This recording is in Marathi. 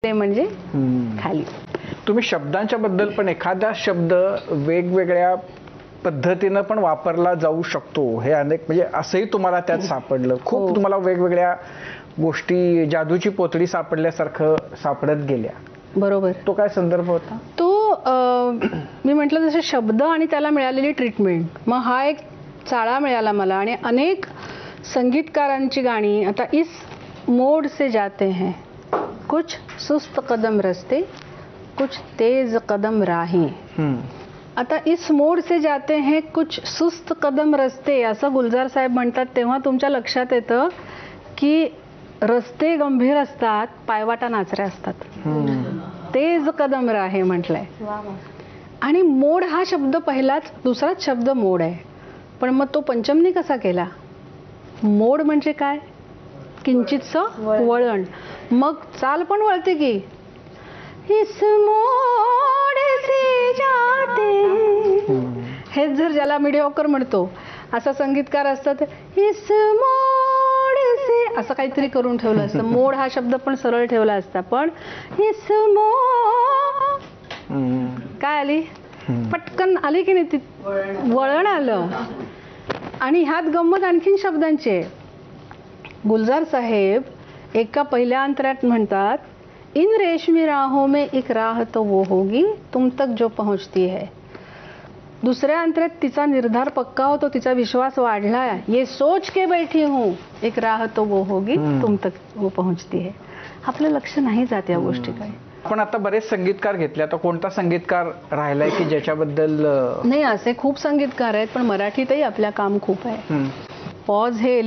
ते म्हणजे खाली. तुम्ही शब्दांच्या बद्दल पण एखादा शब्द वेगवेगळ्या पद्धतीनं पण वापरला जाऊ शकतो हे अनेक म्हणजे असंही तुम्हाला त्यात सापडलं. खूप तुम्हाला वेगवेगळ्या गोष्टी जादूची पोतडी सापडल्यासारखं सापडत गेल्या. बरोबर. तो काय संदर्भ होता? तो मी म्हटलं जसे शब्द आणि त्याला मिळालेली ट्रीटमेंट. मग हा एक चाळा मिळाला मला आणि अनेक संगीतकारांची गाणी. आता इस मोड से जाते हैं कुछ सुस्त कदम रस्ते कुछ तेज कदम राहें. आता इस मोड से जाते हैं कुछ सुस्त कदम रस्ते असं गुलजार साहेब म्हणतात तेव्हा तुमच्या लक्षात येतं की रस्ते गंभीर असतात, पायवाटा नाचऱ्या असतात. तेज कदम राहे म्हटलंय. आणि मोड हा शब्द पहिलाच, दुसराच शब्द मोड आहे. पण मग तो पंचमने कसा केला? मोड म्हणजे काय? किंचितसं वळण. मग चाल पण वळते की. इस मोड से जाते हे जर ज्याला मीडिओकर म्हणतो असा संगीतकार असतात, इस मोड से असं काहीतरी करून ठेवलं असतं. मोड हा शब्द पण सरळ ठेवला असता. पण इस मोड काय आली? पटकन आली की नाही ती वळण आलं. आणि ह्यात गंमत आणखीन शब्दांची. गुलजार साहेब एका पहिल्या अंतरात म्हणतात, इन रेशमी राहों में एक राह तो वो होगी तुम तक जो पहुंचती है. दुसऱ्या अंतरात तिचा निर्धार पक्का होतो, तिचा विश्वास वाढला. ये सोच के बैठी हूँ एक राह तो वो होगी तुम तक वो पहुंचती है. आपलं लक्ष नाही जात या गोष्टीकडे. पण आता बरेच संगीतकार घेतले. आता कोणता संगीतकार राहिलाय की ज्याच्याबद्दल? नाही, असे खूप संगीतकार आहेत पण मराठीतही आपल्या काम खूप आहे. पॉज हे